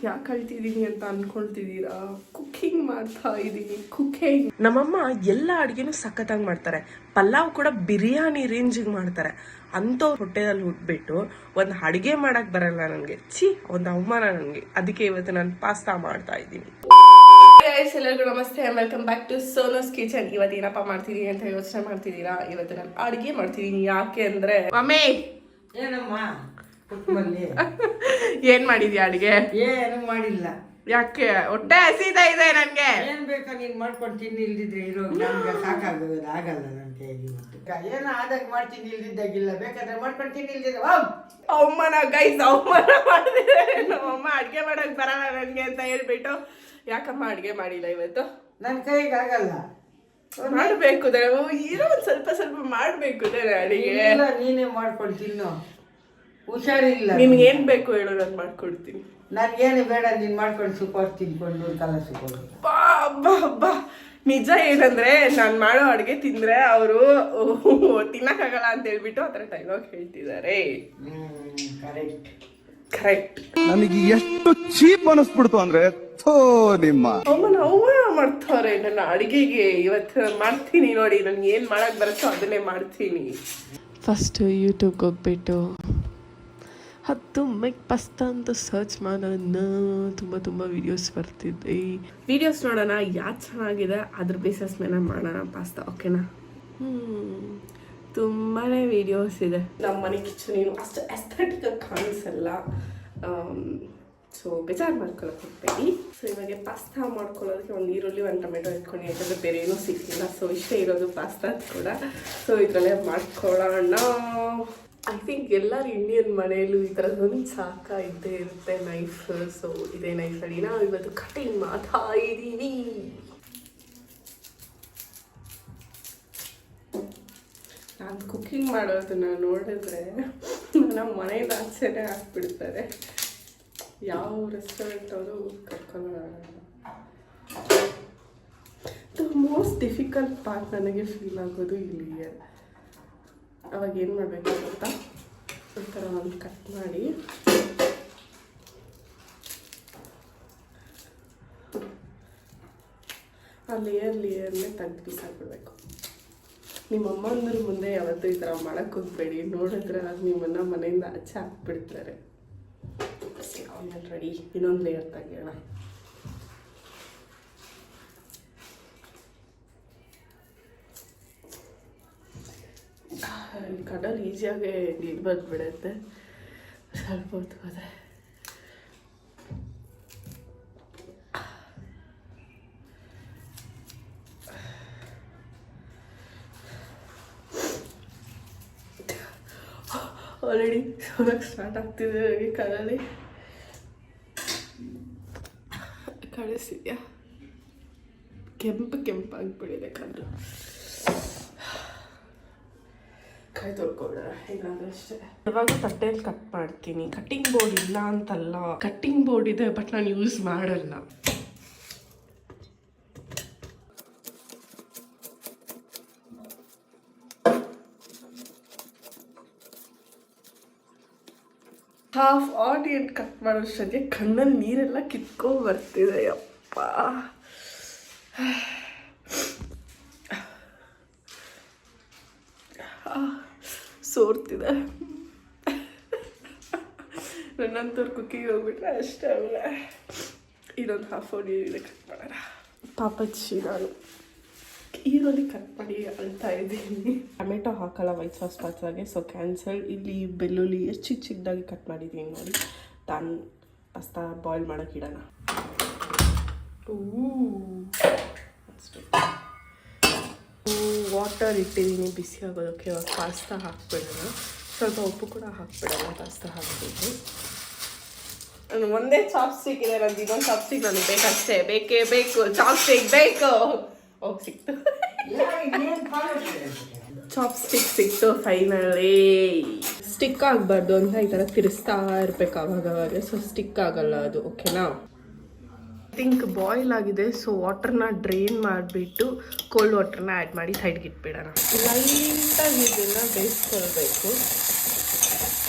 ಯಾಕೆ ಅಳ್ತಿದ್ದೀನಿ ಅಂತ ಅನ್ಕೊಳ್ತಿದ್ದೀರಾ? ಕುಕ್ಕಿಂಗ್ ಮಾಡ್ತಾ ಇದ್ದೀನಿ. ಕುಕ್ಕಿಂಗ್ ನಮ್ಮಮ್ಮ ಎಲ್ಲ ಅಡುಗೆನೂ ಸಖತ್ತಾಗಿ ಮಾಡ್ತಾರೆ. ಪಲಾವ್ ಕೂಡ ಬಿರಿಯಾನಿ ರೇಂಜಿಗೆ ಮಾಡ್ತಾರೆ. ಅಂಥವ್ರು ಹೊಟ್ಟೆದಲ್ಲಿ ಹುಟ್ಬಿಟ್ಟು ಒಂದು ಅಡುಗೆ ಮಾಡಕ್ಕೆ ಬರಲ್ಲ ನನಗೆ. ಒಂದು ಅವಮಾನ ನನಗೆ. ಅದಕ್ಕೆ ಇವತ್ತು ನಾನು ಪಾಸ್ತಾ ಮಾಡ್ತಾ ಇದ್ದೀನಿ. ಎಲ್ಲರಿಗೂ ನಮಸ್ತೆ, ವೆಲ್ಕಮ್ ಬ್ಯಾಕ್ ಟು ಸೋನೋಸ್ ಕಿಚನ್. ಇವತ್ತು ಏನಪ್ಪ ಮಾಡ್ತಿದ್ದೀನಿ ಅಂತ ಯೋಚನೆ ಮಾಡ್ತಿದ್ದೀರಾ? ಇವತ್ತು ನಾನು ಅಡುಗೆ ಮಾಡ್ತಿದ್ದೀನಿ. ಯಾಕೆ ಅಂದ್ರೆ ಮಮ್ಮಿ ಏನಮ್ಮ ಏನ್ ಮಾಡಿದ್ಯಾ ಅಡುಗೆ? ಏನು ಮಾಡಿಲ್ಲ. ಯಾಕೆ? ಹೊಟ್ಟೆ ಹಸಿತಾ ಇದೆ ನನ್ಗೆ. ಏನ್ ಬೇಕಾ ನೀನ್ ಮಾಡ್ಕೊಂಡು ತಿನ್ನಿ, ಇಲ್ದಿದ್ರೆ ಇರೋ ನನ್ಗೆ ಸಾಕಾಗೋದು ಆಗಲ್ಲ ನನ್ನ ಕೈಯಲ್ಲಿ. ಏನೋ ಆದಾಗ ಮಾಡ್ತೀನಿ, ಇಲ್ದಿದ್ದಾಗಿಲ್ಲ. ಬೇಕಾದ್ರೆ ಮಾಡ್ಕೊಂಡು ತಿನ್ನಿ, ಇಲ್ದಿದ್ರೆ ಅವಮಾನ ಗೈಸ್, ಅವಮಾನ ಮಾಡಿದ್ರೆ ನಮ್ಮಮ್ಮ ಅಡ್ಗೆ ಮಾಡಕ್ ಬರಲ್ಲ ನನ್ಗೆ ಅಂತ ಹೇಳ್ಬಿಟ್ಟು ಯಾಕಮ್ಮ ಅಡ್ಗೆ ಮಾಡಿಲ್ಲ ಇವತ್ತು? ನನ್ನ ಕೈಗೆ ಆಗಲ್ಲ. ಮಾಡ್ಬೇಕು ಇರೋ ಒಂದ್ ಸ್ವಲ್ಪ ಸ್ವಲ್ಪ ಮಾಡ್ಬೇಕು ಅಡಿಗೆ. ನೀನೇ ಮಾಡ್ಕೊಂಡು ತಿನ್ನು, ಹುಷಾರಿಲ್ಲ. ನಿನ್ಗೆ ಏನ್ ಬೇಕು ಹೇಳೋ, ನಾನು ಮಾಡ್ಕೊಡ್ತೀನಿ. ನನ್ಗೇನು ಬೇಡ, ನೀನ್ ಮಾಡ್ಕೊಂಡು ಸುಖ ತಿನ್ಕೊಂಡು ಕಾಲ ಸುಖ. ನಿಜ ಏನಂದ್ರೆ ನಾನು ಮಾಡೋ ಅಡುಗೆ ತಿಂದ್ರೆ ಅವರು ತಿನ್ನಕ್ಕಾಗಲ್ಲ ಅಂತ ಹೇಳ್ಬಿಟ್ಟು ಆತರ ಡೈಲಾಗ್ ಹೇಳ್ತಿದ್ದಾರೆ. ಕರೆಕ್ಟ್. ನನಗೆ ಎಷ್ಟು ಚೀಪ್ ಅನಿಸ್ಬಿಡ್ತು ಅಂದ್ರೆ ನಿಮ್ಮ ಅವಮಾನ ಮಾಡ್ತಾರೆ ನನ್ನ ಅಡುಗೆಗೆ. ಇವತ್ತು ಮಾಡ್ತೀನಿ ನೋಡಿ, ನನ್ಗೆ ಏನ್ ಮಾಡಕ್ ಬರುತ್ತೋ ಅದನ್ನೇ ಮಾಡ್ತೀನಿ. ಫಸ್ಟ್ ಯೂಟ್ಯೂಬ್ಗೆ ಹೋಗ್ಬಿಟ್ಟು 10 ಮೆಗ್ ಪಾಸ್ತಾ ಅಂತ ಸರ್ಚ್ ಮಾಡೋಣ. ತುಂಬ ವೀಡಿಯೋಸ್ ಬರ್ತಿದ್ದೆ. ವೀಡಿಯೋಸ್ ನೋಡೋಣ, ಯಾವ್ದು ಚೆನ್ನಾಗಿದೆ ಅದ್ರ ಬೇಸಸ್ ಮೇಲೆ ಮಾಡೋಣ ಪಾಸ್ತಾ, ಓಕೆನಾ? ತುಂಬಾ ವೀಡಿಯೋಸ್ ಇದೆ. ನಮ್ಮ ಮನೆ ಕಿಚನ್ ಏನು ಅಷ್ಟು ಎಸ್ಥೆಟಿಕ್ ಆಗಿ ಕಾಣಿಸಲ್ಲ. ಸೊ ಬೇಜಾರು ಮಾಡ್ಕೊಳಕ್ಕೆ ಹೋಗ್ಬೇಡಿ. ಸೊ ಇವಾಗ ಪಾಸ್ತಾ ಮಾಡ್ಕೊಳ್ಳೋದಕ್ಕೆ ಒಂದು ಈರುಳ್ಳಿ, ಒಂದು ಟೊಮೆಟೊ ಇಟ್ಕೊಂಡು, ಯಾಕಂದರೆ ಬೇರೆ ಏನೂ ಸಿಕ್ಕಿಲ್ಲ. ಸೊ ಇಷ್ಟೇ ಇರೋದು ಪಾಸ್ತಾ ಕೂಡ. ಸೊ ಇದರಲ್ಲೇ ಮಾಡ್ಕೊಳ್ಳೋಣ. ಐ ಥಿಂಕ್ ಎಲ್ಲರ ಇಂಡಿಯನ್ ಮನೆಯಲ್ಲೂ ಈ ಥರದೊಂದು ಚಾಕ ಇದ್ದೇ ಇರುತ್ತೆ, ನೈಫ್. ಸೊ ಇದೇ ನೈಫಲ್ಲಿ ನಾವು ಇವತ್ತು ಕಟಿಂಗ್ ಮಾಡ್ತಾ ಇದ್ದೀವಿ. ನಾನು ಕುಕ್ಕಿಂಗ್ ಮಾಡೋದನ್ನ ನೋಡಿದ್ರೆ ನಮ್ಮ ಮನೆಯಿಂದ ಆಚೆನೇ ಹಾಕ್ಬಿಡ್ತಾರೆ. ಯಾವ ರೆಸ್ಟೋರೆಂಟ್ ಅವರು ಕರ್ಕೊಳ್ಳೋಣ. ದ ಮೋಸ್ಟ್ ಡಿಫಿಕಲ್ಟ್ ಪಾರ್ಟ್ ನನಗೆ ಫೀಲ್ ಆಗೋದು ಇಲ್ಲಿಗೆ. ಅವಾಗ ಏನು ಮಾಡಬೇಕು ಅಂತ ಈ ಥರ ಒಂದು ಕಟ್ ಮಾಡಿ ಆ ಲೇಯರ್ನೇ ತೆಗ್ದು ಬಿಸಾಕ್ಬಿಡ್ಬೇಕು. ನಿಮ್ಮಮ್ಮ ಅಂದ್ರ ಮುಂದೆ ಯಾವತ್ತೂ ಈ ಥರ ಮಾಡೋಕ್ಕೆ ಹೋಗ್ಬೇಡಿ. ನೋಡಿದ್ರೆ ಅದು ನಿಮ್ಮನ್ನ ಮನೆಯಿಂದ ಆಚೆ ಹಾಕ್ಬಿಡ್ತಾರೆ. ಆಮೇಲೆ ರೆಡಿ. ಇನ್ನೊಂದು ಲೇಯರ್ ತೆಗಿಯೋಣ. ಕಡಲ್ ಈಸಿಯಾಗಿ ನೀರು ಬಂದ್ಬಿಡುತ್ತೆ ಸ್ವಲ್ಪ ಹೊತ್ತು ಹೋದರೆ. ಆಲ್ರೆಡಿ ಸೋಲಕ್ಕೆ ಸ್ಟಾರ್ಟ್ ಆಗ್ತಿದೆ ನನಗೆ ಕಡಲಿ. ಕಳಿಸಿದ್ಯಾ? ಕೆಂಪಾಗಿಬಿಡಿದೆ ಕಲ್ಲು. ಕೈ ತೊಳ್ಕೊಳ್ಳೋಣ ಇಲ್ಲಾಂದ್ರೆ ಅಷ್ಟೇ. ಇವಾಗ ತಟ್ಟೆಯಲ್ಲಿ ಕಟ್ ಮಾಡ್ತೀನಿ. ಕಟ್ಟಿಂಗ್ ಬೋರ್ಡ್ ಇಲ್ಲ ಅಂತಲ್ಲ, ಕಟ್ಟಿಂಗ್ ಬೋರ್ಡ್ ಇದೆ, ಬಟ್ ನಾನು ಯೂಸ್ ಮಾಡಲ್ಲ. ಹಾಫ್ ಆನಿಯನ್ ಕಟ್ ಮಾಡೋಷ್ಟೊತ್ತಿಗೆ ಕಣ್ಣಲ್ಲಿ ನೀರೆಲ್ಲ ಕಿತ್ಕೊಂಡು ಬರ್ತಿದೆ. ಯಪ್ಪ, ಸೋರ್ತಿದೆ. ನನ್ನಂತವ್ರು ಕುಕ್ಕಿಂಗ್ ಹೋಗ್ಬಿಟ್ರೆ ಅಷ್ಟೇ. ಆಮೇಲೆ ಇನ್ನೊಂದು ಹಾಫ್ ಆನಿಯನ್ ಕಟ್ ಮಾಡೋಣ. ಪಾಪಚ್ಚಿ ನಾನು ಈರುಳ್ಳಿ ಕಟ್ ಮಾಡಿ ಅಳ್ತಾ ಇದ್ದೀನಿ. ಟೊಮೆಟೊ ಹಾಕಲ್ಲ ವೈಟ್ ಸಾಸ್ ಪಾಸ್ತಾಗೆ, ಸೊ ಕ್ಯಾನ್ಸಲ್. ಇಲ್ಲಿ ಬೆಳ್ಳುಳ್ಳಿ ಎಷ್ಟು ಚಿಕ್ಕದಾಗಿ ಕಟ್ ಮಾಡಿದ್ದೀನಿ ನೋಡಿ. ತಾನು ಪಾಸ್ತಾ ಬಾಯ್ಲ್ ಮಾಡೋಕೆ ಇಡೋಣ. ವಾಟರ್ ಇಟ್ಟಿದ್ದೀನಿ ಬಿಸಿ ಆಗೋದಕ್ಕೆ. ಇವಾಗ ಪಾಸ್ತಾ ಹಾಕ್ಬಿಡೋಣ. ಸ್ವಲ್ಪ ಉಪ್ಪು ಕೂಡ ಹಾಕ್ಬಿಡೋಣ. ಪಾಸ್ತಾ ಹಾಕ್ಬಿಟ್ಟು ನಾನು ಒಂದೇ ಚಾಪ್ಸ್ಟಿಕ್ ಇದೆ ನಂದು. ಇನ್ನೊಂದು ಚಾಪ್ಸ್ಟಿಕ್ ನನಗೆ ಬೇಕಷ್ಟೇ. ಬೇಕೇ ಬೇಕು ಚಾಪ್ಸ್ಟಿಕ್, ಬೇಕು. ಸಿಕ್ತು, ಚಾಪ್ಸ್ಟಿಕ್ ಸಿಕ್ತು ಫೈನಲಿ. ಸ್ಟಿಕ್ ಆಗಬಾರ್ದು ಅಂತ ಈ ಥರ ತಿರ್ಸ್ತಾ ಇರ್ಬೇಕು ಅವಾಗವಾಗ. ಸೊ ಸ್ಟಿಕ್ ಆಗಲ್ಲ ಅದು, ಓಕೆನಾ? ಐ ಥಿಂಕ್ ಬಾಯ್ಲ್ ಆಗಿದೆ. ಸೊ ವಾಟರ್ನ ಡ್ರೈನ್ ಮಾಡಿಬಿಟ್ಟು ಕೋಲ್ಡ್ ವಾಟರ್ನ ಆ್ಯಡ್ ಮಾಡಿ ಸೈಡ್ಗೆ ಇಟ್ಬಿಡೋಣ. ಲೈಟಾಗಿ ಇದನ್ನು ಬೇಯಿಸ್ಕೊಳ್ಬೇಕು,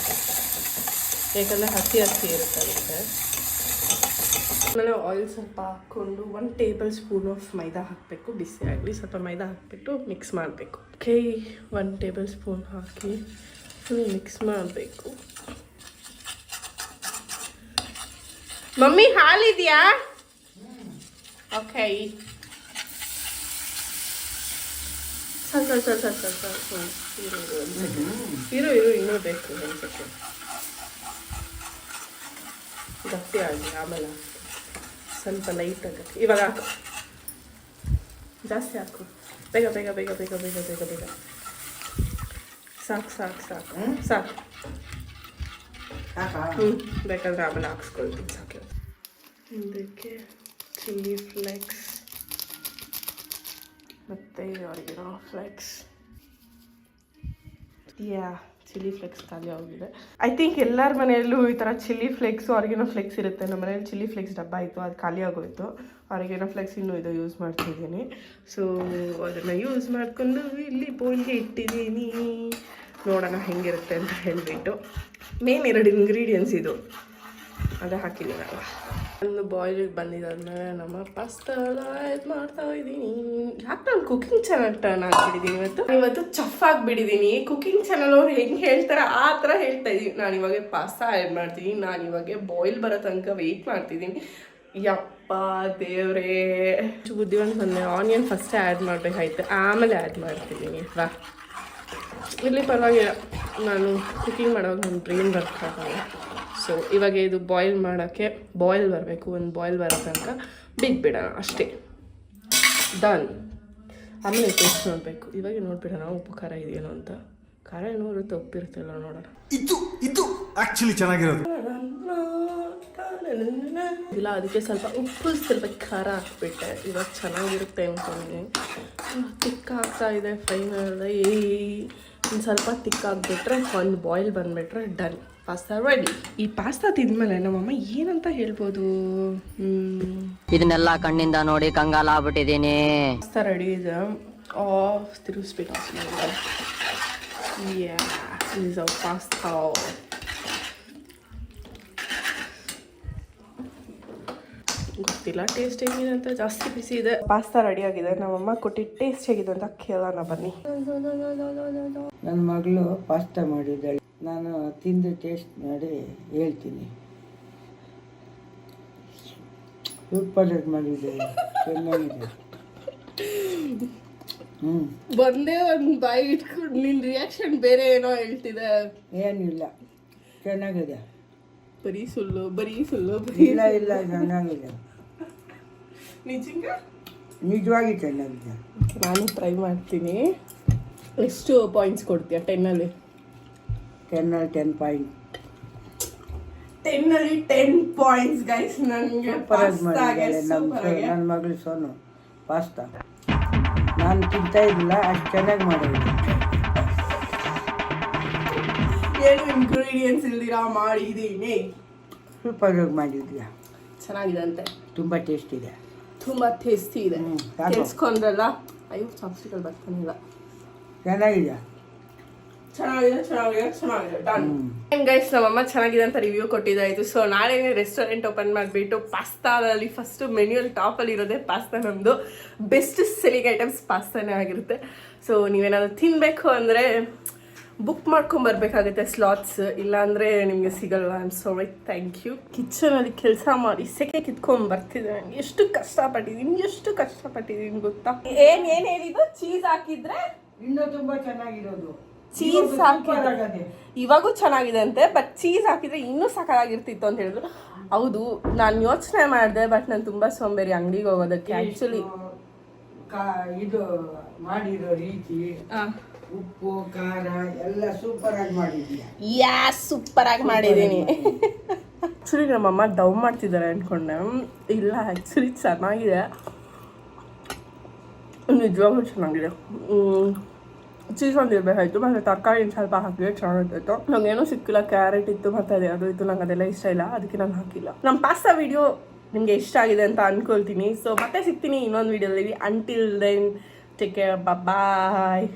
ಯಾಕಂದರೆ ಹಸಿ ಇರುತ್ತೆ ಅದಕ್ಕೆ. ಆಮೇಲೆ ಆಯಿಲ್ ಸ್ವಲ್ಪ ಹಾಕ್ಕೊಂಡು 1 ಟೇಬಲ್ ಸ್ಪೂನ್ ಆಫ್ ಮೈದಾ ಹಾಕಬೇಕು. ಬಿಸಿ ಆಗಲಿ, ಸ್ವಲ್ಪ ಮೈದಾ ಹಾಕಿಬಿಟ್ಟು ಮಿಕ್ಸ್ ಮಾಡಬೇಕು. ಓಕೆ, 1 ಟೇಬಲ್ ಸ್ಪೂನ್ ಹಾಕಿ ಫುಲ್ ಮಿಕ್ಸ್ ಮಾಡಬೇಕು. ಮಮ್ಮಿ ಹಾಲಿದೆಯಾ? ಓಕೆ, ಸ್ವಲ್ಪ ಇರು ಇನ್ನೂ ಬೇಕು ಅನ್ಸುತ್ತೆ. ಜಾಸ್ತಿ ಆಗಲಿ, ಆಮೇಲೆ ಸ್ವಲ್ಪ ಲೈಟ್ ಆಗಕ್ಕೆ. ಇವಾಗ ಹಾಕು, ಜಾಸ್ತಿ ಹಾಕು, ಬೇಗ ಬೇಗ ಬೇಗ ಬೇಗ ಬೇಗ ಬೇಗ ಬೇಗ. ಸಾಕು ಸಾಕು ಸಾಕು ಸಾಕು. ಬೇಕಾದ್ರೆ ಆಮೇಲೆ ಹಾಕ್ಸ್ಕೊಳ್ತೀನಿ. ಸಾಕು. ಇದಕ್ಕೆ ಚಿಲ್ಲಿ ಫ್ಲೇಕ್ಸ್ ಮತ್ತು ಆರಿಗನೋ ಫ್ಲೇಕ್ಸ್. ಚಿಲ್ಲಿ ಫ್ಲೇಕ್ಸ್ ಖಾಲಿ ಆಗಿದೆ. ಐ ಥಿಂಕ್ ಎಲ್ಲರ ಮನೆಯಲ್ಲೂ ಈ ಥರ ಚಿಲ್ಲಿ ಫ್ಲೇಕ್ಸು ಆರಿಗನೋ ಫ್ಲೇಕ್ಸ್ ಇರುತ್ತೆ. ನಮ್ಮ ಮನೇಲಿ ಚಿಲ್ಲಿ ಫ್ಲೇಕ್ಸ್ ಡಬ್ಬ ಇತ್ತು, ಅದು ಖಾಲಿ ಆಗೋಯ್ತು. ಆರಿಗನೋ ಫ್ಲೇಕ್ಸ್ ಇನ್ನೂ ಇದು ಯೂಸ್ ಮಾಡ್ತಿದ್ದೀನಿ. ಸೊ ಅದನ್ನು ಯೂಸ್ ಮಾಡಿಕೊಂಡು ಇಲ್ಲಿ ಬೋಲ್ಗೆ ಇಟ್ಟಿದ್ದೀನಿ. ನೋಡೋಣ ಹೆಂಗಿರುತ್ತೆ ಅಂತ ಹೇಳಿಬಿಟ್ಟು. ಮೇನ್ 2 ಇಂಗ್ರೀಡಿಯೆಂಟ್ಸ್ ಇದು, ಅದೇ ಹಾಕಿದ್ದೀನಲ್ಲ. ಒಂದು ಬಾಯ್ಲಿಗೆ ಬಂದಿದ್ದಾದ್ಮೇಲೆ ನಮ್ಮ ಪಾಸ್ತಾ ಇದು ಮಾಡ್ತಾ ಇದ್ದೀನಿ. ಯಾಕೆ ನಾನು ಕುಕಿಂಗ್ ಚಾನಲ್ ಟರ್ನ್ ಆಗಿಬಿಟ್ಟಿದ್ದೀನಿ ಇವತ್ತು ಚಫ್ ಆಗಿಬಿಟ್ಟಿದ್ದೀನಿ. ಕುಕಿಂಗ್ ಚಾನಲ್ ಅವ್ರು ಹೆಂಗೆ ಹೇಳ್ತಾರೆ ಆ ಥರ ಹೇಳ್ತಾ ಇದ್ದೀನಿ. ನಾನು ಇವಾಗ ಪಾಸ್ತಾ ಆ್ಯಡ್ ಮಾಡ್ತೀನಿ. ನಾನು ಇವಾಗ ಬಾಯ್ಲ್ ಬರೋ ತನಕ ವೆಯ್ಟ್ ಮಾಡ್ತಿದ್ದೀನಿ. ಯಪ್ಪ ದೇವ್ರೇ, ಬುದ್ಧಿವಂತ ಬಂದೆ. ಆನಿಯನ್ ಫಸ್ಟೇ ಆ್ಯಡ್ ಮಾಡಬೇಕಾಯ್ತು, ಆಮೇಲೆ ಆ್ಯಡ್ ಮಾಡ್ತಿದ್ದೀನಿ. ವಾ, ಇಲ್ಲಿ ಪರವಾಗಿಲ್ಲ. ನಾನು ಕುಕಿಂಗ್ ಮಾಡೋವಾಗ ನನ್ನ ಬ್ರೈನ್ ವರ್ಕ್ ಆಗಲ್ಲ. ಸೊ ಇವಾಗ ಇದು ಬಾಯ್ಲ್ ಮಾಡೋಕ್ಕೆ ಬಾಯ್ಲ್ ಬರಬೇಕು. ಒಂದು ಬಾಯ್ಲ್ ಬರೋ ತನಕ ಬಿಟ್ಬಿಡೋಣ ಅಷ್ಟೇ. ಡನ್. ಆಮೇಲೆ ಟೇಸ್ಟ್ ನೋಡಬೇಕು. ಇವಾಗ ನೋಡ್ಬಿಡೋಣ ಉಪ್ಪು ಖಾರ ಇದೆಯೇನೋ ಅಂತ. ಖಾರ ಏನೋ ಇರುತ್ತೆ, ಉಪ್ಪಿರುತ್ತಲ್ಲ, ನೋಡೋಣ. ಇದು ಆಕ್ಚುಲಿ ಚೆನ್ನಾಗಿರೋದು ಇಲ್ಲ, ಅದಕ್ಕೆ ಸ್ವಲ್ಪ ಉಪ್ಪು ಸ್ವಲ್ಪ ಖಾರ ಹಾಕ್ಬಿಟ್ಟೆ. ಇವಾಗ ಚೆನ್ನಾಗಿರುತ್ತೆ ಅಂದ್ಕೊಂಡೆ. ತಿಕ್ಕ ಆಗ್ತಾ ಇದೆ ಫೈನಲ್. ಒಂದು ಸ್ವಲ್ಪ ತಿಕ್ಕಾಗ್ಬಿಟ್ರೆ, ಒಂದು ಬಾಯ್ಲ್ ಬಂದುಬಿಟ್ರೆ ಡನ್. Pasta ready. ಈ ಪಾಸ್ತಾ ತಿಂದ್ಮೇಲೆ ನಮ್ಮಮ್ಮ ಏನಂತ ಹೇಳ್ಬೋದು? ಇದನ್ನೆಲ್ಲ ಕಣ್ಣಿಂದ ನೋಡಿ ಕಂಗಾಲ ಆಗ್ಬಿಟ್ಟಿದ್ದೀನಿ. ಪಾಸ್ತಾ ರೆಡಿ ಇದೆ. ತಿರುಗಿಸ್ಬಿಟ್ಟು ಪಾಸ್ತಾ. ಗೊತ್ತಿಲ್ಲ ಟೇಸ್ಟ್ ಹೇಗಿದೆ ಅಂತ, ಜಾಸ್ತಿ ಬಿಸಿ ಇದೆ. ಪಾಸ್ತಾ ರೆಡಿ ಆಗಿದೆ. ನಮ್ಮಮ್ಮ ಕೊಟ್ಟಿದ್ದು ಟೇಸ್ಟ್ ಹೇಗಿದೆ ಅಂತ ಕೇಳೋಣ ಬನ್ನಿ. ನನ್ನ ಮಗಳು ಪಾಸ್ತಾ ಮಾಡಿದ್ದಾಳೆ, ನಾನು ತಿಂದು ಟೇಸ್ಟ್ ಮಾಡಿ ಹೇಳ್ತೀನಿ. ಸೂಪರ್ ಮಾಡಿದ್ದಾಳೆ, ಚೆನ್ನಾಗಿದೆ. ಬಂದೇ ಒಂದು ಬಾಯಿ ಇಟ್ಕೊಂಡು ನಿನ್ನ ರಿಯಾಕ್ಷನ್ ಬೇರೆ ಏನೋ ಹೇಳ್ತಿದೆ. ಏನಿಲ್ಲ, ಚೆನ್ನಾಗಿದೆ. ಬರೀ ಸುಳ್ಳು ಬರೀ ಸುಳ್ಳು. ಇಲ್ಲ ಇಲ್ಲ, ಚೆನ್ನಾಗಿದೆ. ನಿಜವಾಗಿ ಚೆನ್ನಾಗಿದೆ. ನಾನು ಟ್ರೈ ಮಾಡ್ತೀನಿ. ಎಷ್ಟು ಪಾಯಿಂಟ್ಸ್ ಕೊಡ್ತೀಯ 10ಅಲ್ಲಿ? 10 ಪಾಯಿಂಟ್. 10ಅಲ್ಲಿ 10 points guys. ನನಗೆ ನನ್ನ ಮಗಳು ಸೋನು ಪಾಸ್ತಾ ನಾನು ತಿಂತಾ ಇದ್ದಿಲ್ಲ, ಅಷ್ಟು ಚೆನ್ನಾಗಿ ಮಾಡಿದ್ದೆ. ಏನು ಇಂಗ್ರೀಡಿಯೆಂಟ್ಸ್ ಇಲ್ದಿರಾ ಮಾಡಿದ್ದೀನಿ. ಸೂಪರ್ ಆಗಿ ಮಾಡಿದ್ಯಾ. ಚೆನ್ನಾಗಿದೆ ಅಂತೆ, ತುಂಬ ಟೇಸ್ಟ್ ಇದೆ, ತುಂಬ ಟೇಸ್ಟಿ ಇದೆ. ಕೆಲ್ಸ್ಕೊಂಡ್ರಲ್ಲ, ಅಯ್ಯೋ ಚಾಪ್ಸ್ಟಿಕಲ್ಲಿ ಬರ್ತಾನಿಲ್ಲ. ಚೆನ್ನಾಗಿದೆ. Done guys. ನಮ್ಮಮ್ಮ ಚೆನ್ನಾಗಿದೆ ಅಂತ ರಿವ್ಯೂ ಕೊಟ್ಟಿದ್ದಾಯಿತು. ಸೊ ನಾಳೆ ರೆಸ್ಟೋರೆಂಟ್ ಓಪನ್ ಮಾಡಿಬಿಟ್ಟು ಪಾಸ್ತಾದಲ್ಲಿ ಫಸ್ಟ್ ಮೆನ್ಯೂಲ್ ಟಾಪಲ್ಲಿ ಇರೋದೇ ಪಾಸ್ತಾ. ನಮ್ಮದು ಬೆಸ್ಟ್ ಸೆಲ್ಲಿಂಗ್ ಐಟಮ್ಸ್ ಪಾಸ್ತಾನೇ ಆಗಿರುತ್ತೆ. ಸೊ ನೀವೇನಾದ್ರು ತಿನ್ನಬೇಕು ಅಂದರೆ ಬುಕ್ ಮಾಡ್ಕೊಂಬರ್ಬೇಕಾಗುತ್ತೆ ಸ್ಲಾಟ್ಸ್, ಇಲ್ಲಾಂದರೆ ನಿಮಗೆ ಸಿಗಲ್ಲ. I am sorry. Thank you. ಕಿಚನಲ್ಲಿ ಕೆಲಸ ಮಾಡಿ ಸೆಕೆ ಕಿತ್ಕೊಂಡು ಬರ್ತಿದ್ದೆ. ಎಷ್ಟು ಕಷ್ಟಪಟ್ಟಿದ್ದೀನಿ ಗೊತ್ತಾ? ಏನು ಹೇಳಿದ್ದು? ಚೀಸ್ ಹಾಕಿದ್ರೆ ಇನ್ನೂ ತುಂಬ ಚೆನ್ನಾಗಿರೋದು. ಚೀಸ್ ಹಾಕಿದ್ರೆ ಇವಾಗೂ ಚೆನ್ನಾಗಿದೆ ಅಂತೆ, ಬಟ್ ಚೀಸ್ ಹಾಕಿದ್ರೆ ಇನ್ನೂ ಸಾಕಾಗಿರ್ತಿತ್ತು ಅಂತ ಹೇಳಿದ್ರು. ಹೌದು, ನಾನು ಯೋಚನೆ ಮಾಡಿದೆ, ಬಟ್ ನಾನು ತುಂಬ ಸೋಂಬೇರಿ ಅಂಗಡಿಗೆ ಹೋಗೋದಕ್ಕೆ. ಆ್ಯಕ್ಚುಲಿ ಇದು ಮಾಡಿರೋ ರೀತಿ, ಉಪ್ಪು ಖಾರ ಎಲ್ಲ ಸೂಪರ್ ಆಗಿ ಮಾಡಿದ್ದೀಯ. ಸೂಪರ್ ಆಗಿ ಮಾಡಿದ್ದೀನಿ. ಆ್ಯಕ್ಚುಲಿ ನಮ್ಮಮ್ಮ ಡವ್ ಮಾಡ್ತಿದ್ದಾರೆ ಅಂದ್ಕೊಂಡೆ. ಇಲ್ಲ, ಆ್ಯಕ್ಚುಲಿ ಚೆನ್ನಾಗಿದೆ, ನಿಜವಾಗ್ಲೂ ಚೆನ್ನಾಗಿದೆ. ಚೀಸ್ ಒಂದು ಇರಬೇಕಾಯ್ತು, ಮತ್ತು ತರಕಾರಿ ಸ್ವಲ್ಪ ಹಾಕಿದ್ರೆ ಚೆನ್ನಾಗಿತ್ತು. ನಂಗೇನೂ ಸಿಕ್ಕಿಲ್ಲ. ಕ್ಯಾರೆಟ್ ಇತ್ತು ಮತ್ತು ಅದು ಇತ್ತು, ನಂಗೆ ಅದೆಲ್ಲ ಇಷ್ಟ ಇಲ್ಲ, ಅದಕ್ಕೆ ನಾನು ಹಾಕಿಲ್ಲ. ನಮ್ಮ ಪಾಸ್ತಾ ವಿಡಿಯೋ ನಿಮಗೆ ಇಷ್ಟ ಆಗಿದೆ ಅಂತ ಅಂದ್ಕೊಳ್ತೀನಿ. ಸೊ ಮತ್ತೆ ಸಿಗ್ತೀನಿ ಇನ್ನೊಂದು ವಿಡಿಯೋದಲ್ಲಿ. ಅಂಟಿಲ್ ದೆನ್ ಟೇಕ್ ಕೇರ್, ಬಾಯ್.